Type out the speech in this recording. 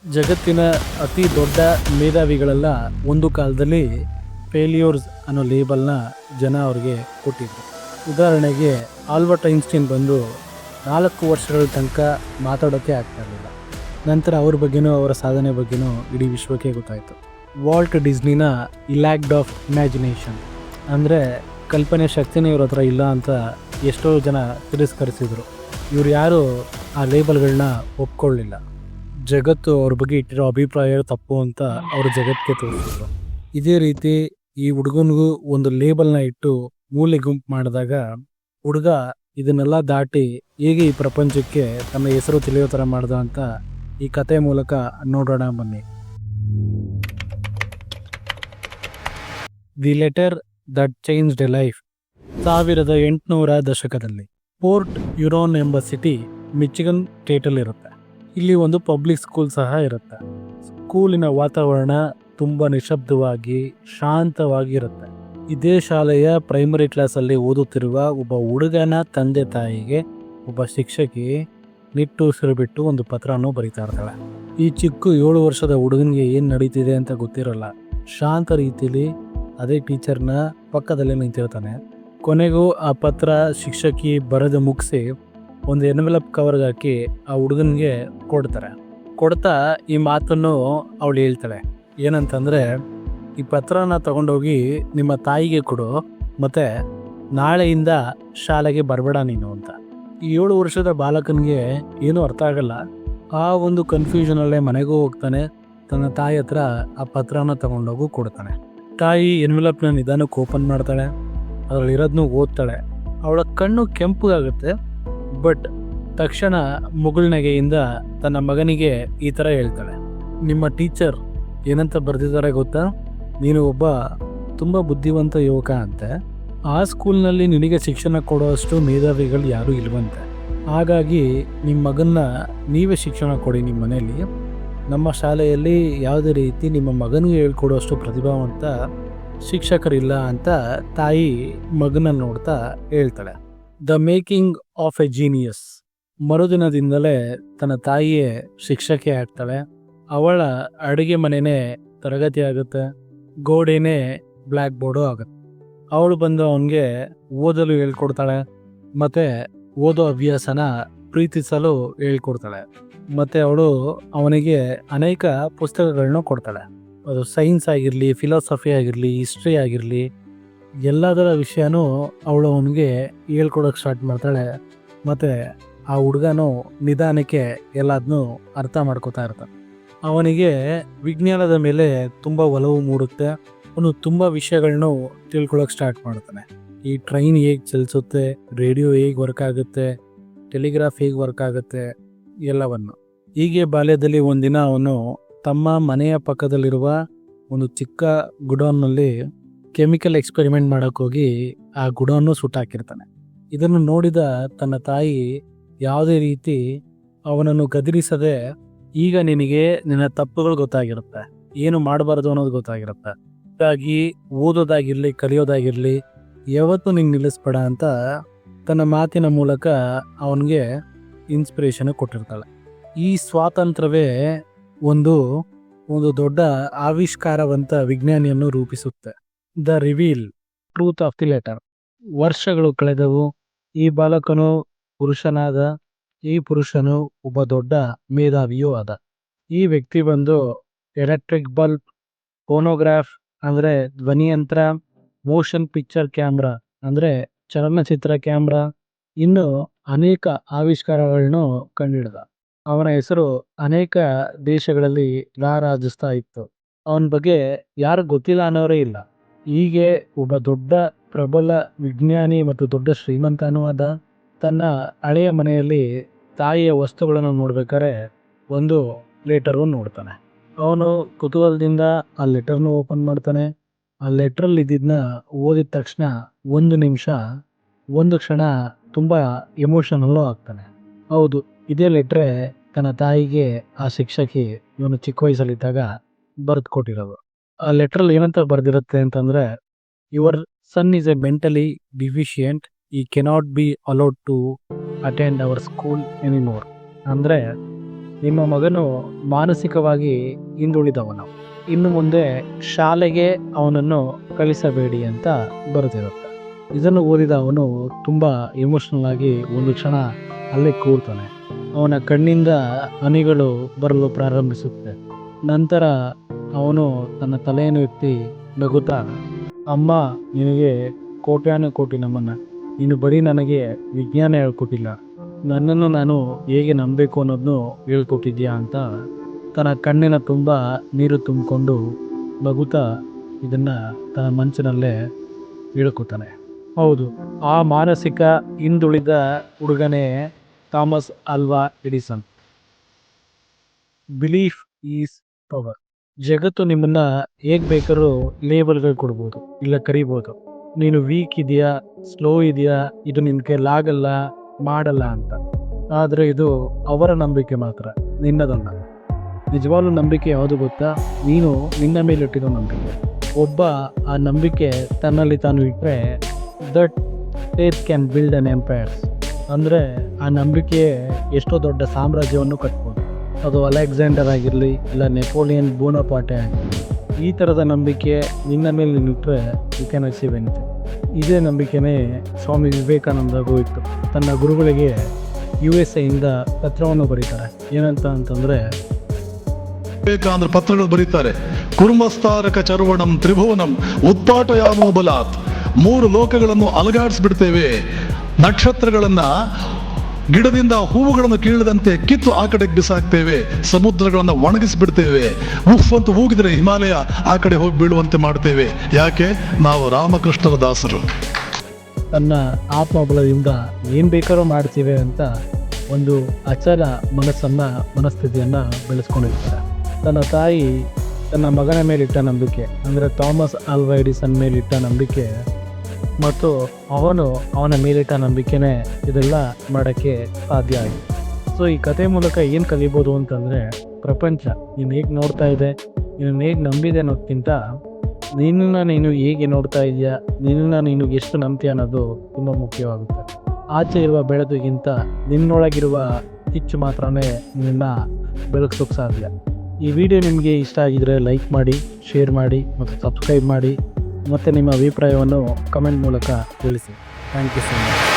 ಜಗತ್ತಿನ ಅತಿ ದೊಡ್ಡ ಮೇಧಾವಿಗಳೆಲ್ಲ ಒಂದು ಕಾಲದಲ್ಲಿ ಫೇಲ್ಯೂರ್ಸ್ ಅನ್ನೋ ಲೇಬಲ್ನ ಜನ ಅವ್ರಿಗೆ ಕೊಟ್ಟಿದ್ರು. ಉದಾಹರಣೆಗೆ ಆಲ್ಬರ್ಟ್ ಐನ್ಸ್ಟೈನ್ ಬಂದು 4 ವರ್ಷಗಳ ತನಕ ಮಾತಾಡೋಕ್ಕೆ ಆಗ್ತಾ ಇರಲಿಲ್ಲ. ನಂತರ ಅವ್ರ ಬಗ್ಗೆನೂ ಅವರ ಸಾಧನೆ ಬಗ್ಗೆನೂ ಇಡೀ ವಿಶ್ವಕ್ಕೆ ಗೊತ್ತಾಯಿತು. ವಾಲ್ಟ್ ಡಿಸ್ನಿನ ಲ್ಯಾಕ್ಡ್ ಆಫ್ ಇಮ್ಯಾಜಿನೇಷನ್ ಅಂದರೆ ಕಲ್ಪನೆ ಶಕ್ತಿನೇ ಇವ್ರ ಹತ್ರ ಇಲ್ಲ ಅಂತ ಎಷ್ಟೋ ಜನ ತಿರಸ್ಕರಿಸಿದರು. ಇವ್ರು ಯಾರು ಆ ಲೇಬಲ್ಗಳನ್ನ ಒಪ್ಕೊಳ್ಳಿಲ್ಲ. ಜಗತ್ತು ಅವ್ರ ಬಗ್ಗೆ ಇಟ್ಟಿರೋ ಅಭಿಪ್ರಾಯ ತಪ್ಪು ಅಂತ ಅವರು ಜಗತ್ತಿಗೆ ತೋರಿಸಿದ್ರು. ಇದೇ ರೀತಿ ಈ ಹುಡುಗನಿಗೂ ಒಂದು ಲೇಬಲ್ನ ಇಟ್ಟು ಮೂಲೆ ಗುಂಪು ಮಾಡಿದಾಗ ಹುಡುಗ ಇದನ್ನೆಲ್ಲ ದಾಟಿ ಹೇಗೆ ಈ ಪ್ರಪಂಚಕ್ಕೆ ತನ್ನ ಹೆಸರು ತಿಳಿಯೋ ಥರ ಮಾಡ್ದ ಅಂತ ಈ ಕತೆ ಮೂಲಕ ನೋಡೋಣ ಬನ್ನಿ. The letter that changed A life. 1800 ದಶಕದಲ್ಲಿ ಪೋರ್ಟ್ ಯುರೋನ್ ಎಂಬ ಸಿಟಿ ಮಿಚಿಗನ್ ಸ್ಟೇಟಲ್ಲಿರುತ್ತೆ. ಇಲ್ಲಿ ಒಂದು ಪಬ್ಲಿಕ್ ಸ್ಕೂಲ್ ಸಹ ಇರುತ್ತೆ. ಸ್ಕೂಲಿನ ವಾತಾವರಣ ತುಂಬ ನಿಶಬ್ದವಾಗಿ ಶಾಂತವಾಗಿ ಇರುತ್ತೆ. ಇದೇ ಶಾಲೆಯ ಪ್ರೈಮರಿ ಕ್ಲಾಸಲ್ಲಿ ಓದುತ್ತಿರುವ ಒಬ್ಬ ಹುಡುಗನ ತಂದೆ ತಾಯಿಗೆ ಒಬ್ಬ ಶಿಕ್ಷಕಿ ನಿಟ್ಟುಸಿರು ಬಿಟ್ಟು ಒಂದು ಪತ್ರನೂ ಬರೀತಾ ಇರ್ತಾಳೆ. ಈ ಚಿಕ್ಕ 7 ವರ್ಷದ ಹುಡುಗನಿಗೆ ಏನು ನಡೀತಿದೆ ಅಂತ ಗೊತ್ತಿರಲ್ಲ. ಶಾಂತ ರೀತಿಯಲ್ಲಿ ಅದೇ ಟೀಚರ್ನ ಪಕ್ಕದಲ್ಲೇ ನಿಂತಿರ್ತಾನೆ. ಕೊನೆಗೂ ಆ ಪತ್ರ ಶಿಕ್ಷಕಿ ಬರೆದು ಮುಗಿಸಿ ಒಂದು ಎನ್ವೆಲಪ್ ಕವರ್ಗೆ ಹಾಕಿ ಆ ಹುಡುಗನಿಗೆ ಕೊಡ್ತಾ ಈ ಮಾತನ್ನು ಅವಳು ಹೇಳ್ತಾಳೆ. ಏನಂತಂದರೆ, ಈ ಪತ್ರನ ತಗೊಂಡೋಗಿ ನಿಮ್ಮ ತಾಯಿಗೆ ಕೊಡು, ಮತ್ತು ನಾಳೆಯಿಂದ ಶಾಲೆಗೆ ಬರಬೇಡ ನೀನು ಅಂತ. ಈ 7 ವರ್ಷದ ಬಾಲಕನಿಗೆ ಏನೂ ಅರ್ಥ ಆಗಲ್ಲ. ಆ ಒಂದು ಕನ್ಫ್ಯೂಷನಲ್ಲೇ ಮನೆಗೂ ಹೋಗ್ತಾನೆ. ತನ್ನ ತಾಯಿ ಹತ್ರ ಆ ಪತ್ರನ ತಗೊಂಡೋಗಿ ಕೊಡ್ತಾನೆ. ತಾಯಿ ಎನ್ವೆಲಪ್ನ ನಿಧಾನಕ್ಕೆ ಓಪನ್ ಮಾಡ್ತಾಳೆ. ಅದರಲ್ಲಿರೋದನ್ನು ಓದ್ತಾಳೆ. ಅವಳ ಕಣ್ಣು ಕೆಂಪುಗಾಗುತ್ತೆ. ಬಟ್ ತಕ್ಷಣ ಮುಗುಳ್ನಗೆಯಿಂದ ತನ್ನ ಮಗನಿಗೆ ಈ ಥರ ಹೇಳ್ತಾಳೆ, ನಿಮ್ಮ ಟೀಚರ್ ಏನಂತ ಬರೆದಿದ್ದಾರೆ ಗೊತ್ತಾ? ನೀನು ಒಬ್ಬ ತುಂಬ ಬುದ್ಧಿವಂತ ಯುವಕ ಅಂತೆ. ಆ ಸ್ಕೂಲ್ನಲ್ಲಿ ನಿನಗೆ ಶಿಕ್ಷಣ ಕೊಡೋಷ್ಟು ಮೇಧಾವಿಗಳು ಯಾರೂ ಇಲ್ವಂತೆ. ಹಾಗಾಗಿ ನಿಮ್ಮ ಮಗನ್ನ ನೀವೇ ಶಿಕ್ಷಣ ಕೊಡಿ ನಿಮ್ಮ ಮನೆಯಲ್ಲಿ. ನಮ್ಮ ಶಾಲೆಯಲ್ಲಿ ಯಾವುದೇ ರೀತಿ ನಿಮ್ಮ ಮಗನಿಗೆ ಹೇಳ್ಕೊಡೋಷ್ಟು ಪ್ರತಿಭಾವಂತ ಶಿಕ್ಷಕರಿಲ್ಲ ಅಂತ ತಾಯಿ ಮಗನ ನೋಡ್ತಾ ಹೇಳ್ತಾಳೆ. The making of a genius. ಮರುದಿನದಿಂದಲೇ ತನ್ನ ತಾಯಿಯೇ ಶಿಕ್ಷಕಿ ಆಗ್ತಾಳೆ. ಅವಳ ಅಡುಗೆ ಮನೆಯೇ ತರಗತಿ ಆಗುತ್ತೆ. ಗೋಡೆನೇ ಬ್ಲ್ಯಾಕ್ ಬೋರ್ಡು ಆಗುತ್ತೆ. ಅವಳು ಬಂದು ಅವನಿಗೆ ಓದಲು ಹೇಳ್ಕೊಡ್ತಾಳೆ, ಮತ್ತು ಓದೋ ಅಭ್ಯಾಸನ ಪ್ರೀತಿಸಲು ಹೇಳ್ಕೊಡ್ತಾಳೆ. ಮತ್ತು ಅವಳು ಅವನಿಗೆ ಅನೇಕ ಪುಸ್ತಕಗಳನ್ನ ಕೊಡ್ತಾಳೆ. ಅದು ಸೈನ್ಸ್ ಆಗಿರಲಿ, ಫಿಲಾಸಫಿ ಆಗಿರಲಿ, ಹಿಸ್ಟ್ರಿ ಆಗಿರಲಿ, ಎಲ್ಲದರ ವಿಷಯನೂ ಅವಳು ಅವನಿಗೆ ಹೇಳ್ಕೊಡೋಕೆ ಸ್ಟಾರ್ಟ್ ಮಾಡ್ತಾಳೆ. ಮತ್ತು ಆ ಹುಡುಗನೂ ನಿಧಾನಕ್ಕೆ ಎಲ್ಲದನ್ನೂ ಅರ್ಥ ಮಾಡ್ಕೋತಾ ಇರ್ತಾನೆ. ಅವನಿಗೆ ವಿಜ್ಞಾನದ ಮೇಲೆ ತುಂಬ ಒಲವು ಮೂಡುತ್ತೆ. ಅವನು ತುಂಬ ವಿಷಯಗಳನ್ನೂ ತಿಳ್ಕೊಳ್ಳೋಕೆ ಸ್ಟಾರ್ಟ್ ಮಾಡ್ತಾನೆ. ಈ ಟ್ರೈನ್ ಹೇಗೆ ಚಲಿಸುತ್ತೆ, ರೇಡಿಯೋ ಹೇಗೆ ವರ್ಕ್ ಆಗುತ್ತೆ, ಟೆಲಿಗ್ರಾಫ್ ಹೇಗೆ ವರ್ಕ್ ಆಗುತ್ತೆ, ಎಲ್ಲವನ್ನು. ಹೀಗೆ ಬಾಲ್ಯದಲ್ಲಿ ಒಂದಿನ ಅವನು ತಮ್ಮ ಮನೆಯ ಪಕ್ಕದಲ್ಲಿರುವ ಒಂದು ಚಿಕ್ಕ ಗುಡೌನ್ನಲ್ಲಿ ಕೆಮಿಕಲ್ ಎಕ್ಸ್ಪೆರಿಮೆಂಟ್ ಮಾಡೋಕ್ಕೋಗಿ ಆ ಗುಡೌನ್ನು ಸುಟ್ಟಾಕಿರ್ತಾನೆ. ಇದನ್ನು ನೋಡಿದ ತನ್ನ ತಾಯಿ ಯಾವುದೇ ರೀತಿ ಅವನನ್ನು ಗದರಿಸದೆ, ಈಗ ನಿನಗೆ ನಿನ್ನ ತಪ್ಪುಗಳು ಗೊತ್ತಾಗಿರುತ್ತೆ, ಏನು ಮಾಡಬಾರ್ದು ಅನ್ನೋದು ಗೊತ್ತಾಗಿರುತ್ತೆ, ಹಾಗಾಗಿ ಓದೋದಾಗಿರಲಿ ಕಲಿಯೋದಾಗಿರಲಿ ಯಾವತ್ತೂ ನಿಂಗೆ ನಿಲ್ಲಿಸ್ಬೇಡ ಅಂತ ತನ್ನ ಮಾತಿನ ಮೂಲಕ ಅವನಿಗೆ ಇನ್ಸ್ಪಿರೇಷನ್ ಕೊಟ್ಟಿರ್ತಾಳೆ. ಈ ಸ್ವಾತಂತ್ರ್ಯವೇ ಒಂದು ದೊಡ್ಡ ಆವಿಷ್ಕಾರವಂತ ವಿಜ್ಞಾನಿಯನ್ನು ರೂಪಿಸುತ್ತೆ. The reveal truth of the letter. ವರ್ಷಗಳು ಕಳೆದವು. ಈ ಬಾಲಕನು ಪುರುಷನಾದ. ಈ ಪುರುಷನು ಒಬ್ಬ ದೊಡ್ಡ ಮೇಧಾವಿಯೂ ಆದ. ಈ ವ್ಯಕ್ತಿ ಬಂದು ಎಲೆಕ್ಟ್ರಿಕ್ ಬಲ್ಬ್, ಫೋನೋಗ್ರಾಫ್ ಅಂದರೆ ಧ್ವನಿಯಂತ್ರ, ಮೋಷನ್ ಪಿಕ್ಚರ್ ಕ್ಯಾಮ್ರಾ ಅಂದರೆ ಚಲನಚಿತ್ರ ಕ್ಯಾಮ್ರಾ, ಇನ್ನು ಅನೇಕ ಆವಿಷ್ಕಾರಗಳನ್ನು ಕಂಡುಹಿಡಿದ. ಅವನ ಹೆಸರು ಅನೇಕ ದೇಶಗಳಲ್ಲಿ ರಾರಾಜಿಸ್ತಾ ಇತ್ತು. ಅವನ ಬಗ್ಗೆ ಯಾರು ಗೊತ್ತಿಲ್ಲ ಅನ್ನೋರೇ ಇಲ್ಲ. ಹೀಗೆ ಒಬ್ಬ ದೊಡ್ಡ ಪ್ರಬಲ ವಿಜ್ಞಾನಿ ಮತ್ತು ದೊಡ್ಡ ಶ್ರೀಮಂತನೂ ಆದ. ತನ್ನ ಹಳೆಯ ಮನೆಯಲ್ಲಿ ತಾಯಿಯ ವಸ್ತುಗಳನ್ನು ನೋಡ್ಬೇಕಾದ್ರೆ ಒಂದು ಲೆಟರನ್ನು ನೋಡ್ತಾನೆ. ಅವನು ಕುತೂಹಲದಿಂದ ಆ ಲೆಟರ್ನ ಓಪನ್ ಮಾಡ್ತಾನೆ. ಆ ಲೆಟ್ರಲ್ಲಿ ಇದ್ದಿದ್ದನ್ನ ಓದಿದ ತಕ್ಷಣ 1 ನಿಮಿಷ, 1 ಕ್ಷಣ ತುಂಬ ಎಮೋಷನಲ್ಲೂ ಆಗ್ತಾನೆ. ಹೌದು, ಇದೇ ಲೆಟ್ರೇ ತನ್ನ ತಾಯಿಗೆ ಆ ಶಿಕ್ಷಕಿ ಇವನು ಚಿಕ್ಕ ವಯಸ್ಸಲ್ಲಿದ್ದಾಗ ಬರೆದು ಕೊಟ್ಟಿರೋದು. ಆ ಲೆಟ್ರಲ್ಲಿ ಏನಂತ ಬರೆದಿರುತ್ತೆ ಅಂತಂದರೆ, your son is a mentally deficient, he cannot be allowed to attend our school anymore. ಅಂದರೆ ನಿಮ್ಮ ಮಗನು ಮಾನಸಿಕವಾಗಿ ಹಿಂದುಳಿದವನು, ಇನ್ನು ಮುಂದೆ ಶಾಲೆಗೆ ಅವನನ್ನು ಕಳಿಸಬೇಡಿ ಅಂತ ಬರೆದಿರುತ್ತೆ. ಇದನ್ನು ಓದಿದ ಅವನು ತುಂಬ ಎಮೋಷ್ನಲ್ ಆಗಿ ಒಂದು ಕ್ಷಣ ಅಲ್ಲೇ ಕೂರ್ತಾನೆ. ಅವನ ಕಣ್ಣಿಂದ ಹನಿಗಳು ಬರಲು ಪ್ರಾರಂಭಿಸುತ್ತೆ. ನಂತರ ಅವನು ತನ್ನ ತಲೆಯನ್ನು ಎತ್ತಿ ನಗುತ್ತಾ, ಅಮ್ಮ, ನಿನಗೆ ಕೋಟ್ಯಾನುಕೋಟಿ ನಮನ. ನೀನು ಬರೀ ನನಗೆ ವಿಜ್ಞಾನ ಹೇಳ್ಕೊಟ್ಟಿಲ್ಲ, ನನ್ನನ್ನು ನಾನು ಹೇಗೆ ನಂಬಬೇಕು ಅನ್ನೋದನ್ನು ಹೇಳ್ಕೊಟ್ಟಿದ್ಯಾ ಅಂತ ತನ್ನ ಕಣ್ಣಿನ ತುಂಬ ನೀರು ತುಂಬಿಕೊಂಡು ನಗುತ್ತಾ ಇದನ್ನು ತನ್ನ ಮನಸ್ಸಿನಲ್ಲೇ ಹೇಳ್ಕೊತಾನೆ. ಹೌದು, ಆ ಮಾನಸಿಕ ಹಿಂದುಳಿದ ಹುಡುಗನೇ Thomas Alva Edison. Belief is power. ಜಗತ್ತು ನಿಮ್ಮನ್ನ ಹೇಗೆ ಬೇಕಾದ್ರೂ ಲೇಬಲ್ಗಳು ಕೊಡ್ಬೋದು, ಇಲ್ಲ ಕರಿಬೋದು. ನೀನು ವೀಕ್ ಇದೆಯಾ, ಸ್ಲೋ ಇದೆಯಾ, ಇದು ನಿನ್ನ ಕೈಲಾಗಲ್ಲ, ಮಾಡಲ್ಲ ಅಂತ. ಆದರೆ ಇದು ಅವರ ನಂಬಿಕೆ ಮಾತ್ರ, ನಿನ್ನದಲ್ಲ. ನಿಜವಾಗ್ಲೂ ನಂಬಿಕೆ ಯಾವುದು ಗೊತ್ತಾ? ನೀನು ನಿನ್ನ ಮೇಲಿಟ್ಟಿರೋ ನಂಬಿಕೆ. ಒಬ್ಬ ಆ ನಂಬಿಕೆ ತನ್ನಲ್ಲಿ ತಾನು ಇಟ್ಟರೆ that faith can build an empires. ಅಂದರೆ ಆ ನಂಬಿಕೆ ಎಷ್ಟೋ ದೊಡ್ಡ ಸಾಮ್ರಾಜ್ಯವನ್ನು ಕಟ್ಬೋದು. ಅದು ಅಲೆಕ್ಸಾಂಡರ್ ಆಗಿರಲಿ, ಇಲ್ಲ ನೆಪೋಲಿಯನ್ ಬೋನಪಾರ್ಟೆ ಆಗಿರಲಿ. ಈ ಥರದ ನಂಬಿಕೆ ನಿನ್ನ ಮೇಲೆ ನಿಂತರೆ ಯು ಕ್ಯಾನ್ ಅಚೀವ್ ಎನಿಥಿಂಗ್. ಇದೇ ನಂಬಿಕೆನೇ ಸ್ವಾಮಿ ವಿವೇಕಾನಂದಗೂ ಇತ್ತು. ತನ್ನ ಗುರುಗಳಿಗೆ USA ಇಂದ ಪತ್ರವನ್ನು ಬರೀತಾರೆ. ಏನಂತ ಅಂತಂದರೆ, ವಿವೇಕಾನಂದ ಪತ್ರಗಳು ಬರೀತಾರೆ, ಕುರ್ಮಸ್ತಾರಕ ಚರ್ವಣಂ ತ್ರಿಭುವನಂ ಉತ್ಪಾಟಯಾಮೋ ಬಲಾತ್. 3 ಲೋಕಗಳನ್ನು ಅಲಗಾಡಿಸ್ಬಿಡ್ತೇವೆ, ನಕ್ಷತ್ರಗಳನ್ನ ಗಿಡದಿಂದ ಹೂವುಗಳನ್ನು ಕೀಳದಂತೆ ಕಿತ್ತು ಆ ಕಡೆಗೆ ಬಿಸಾಕ್ತೇವೆ, ಸಮುದ್ರಗಳನ್ನು ಒಣಗಿಸ್ಬಿಡ್ತೇವೆ, ಉಫ್ ಅಂತ ಹೋಗಿದ್ರೆ ಹಿಮಾಲಯ ಆ ಕಡೆ ಹೋಗಿ ಬೀಳುವಂತೆ ಮಾಡ್ತೇವೆ. ಯಾಕೆ? ನಾವು ರಾಮಕೃಷ್ಣರ ದಾಸರು. ತನ್ನ ಆತ್ಮಬಲದಿಂದ ಏನು ಬೇಕಾದ್ರೂ ಮಾಡ್ತೀವಿ ಅಂತ ಒಂದು ಅಚಲ ಮನಸ್ಥಿತಿಯನ್ನು ಬೆಳೆಸ್ಕೊಂಡಿರ್ತಾರೆ. ತನ್ನ ತಾಯಿ ತನ್ನ ಮಗನ ಮೇಲಿಟ್ಟ ನಂಬಿಕೆ, ಅಂದರೆ ಥಾಮಸ್ ಆಲ್ವಾ ಎಡಿಸನ್ ಮೇಲಿಟ್ಟ ನಂಬಿಕೆ ಮತ್ತು ಅವನ ಮೇಲಿಟ್ಟ ನಂಬಿಕೆನೇ ಇದೆಲ್ಲ ಮಾಡೋಕ್ಕೆ ಸಾಧ್ಯ ಆಗಿದೆ. ಸೊ ಈ ಕತೆ ಮೂಲಕ ಏನು ಕಲಿಬೋದು ಅಂತಂದರೆ, ಪ್ರಪಂಚ ನೀನು ಹೇಗೆ ನೋಡ್ತಾ ಇದೆ, ನೀನು ಹೇಗೆ ನಂಬಿದೆ ಅನ್ನೋದಕ್ಕಿಂತ ನಿನ್ನನ್ನು ನೀನು ಹೇಗೆ ನೋಡ್ತಾ ಇದೆಯಾ, ನಿನ್ನನ್ನು ನೀನು ಎಷ್ಟು ನಂಬ್ತೀಯ ಅನ್ನೋದು ತುಂಬ ಮುಖ್ಯವಾಗುತ್ತೆ. ಆಚೆ ಇರುವ ಬೆಳಕಿಗಿಂತ ನಿನ್ನೊಳಗಿರುವ ಕಿಚ್ಚು ಮಾತ್ರನೇ ನಿನ್ನನ್ನು ಬೆಳಗ್ಸೋಕ್ಕೆ ಸಾಧ್ಯ. ಈ ವಿಡಿಯೋ ನಿಮಗೆ ಇಷ್ಟ ಆಗಿದರೆ ಲೈಕ್ ಮಾಡಿ, ಶೇರ್ ಮಾಡಿ ಮತ್ತು ಸಬ್ಸ್ಕ್ರೈಬ್ ಮಾಡಿ. ಮತ್ತು ನಿಮ್ಮ ಅಭಿಪ್ರಾಯವನ್ನು ಕಮೆಂಟ್ ಮೂಲಕ ತಿಳಿಸಿ. Thank you so much.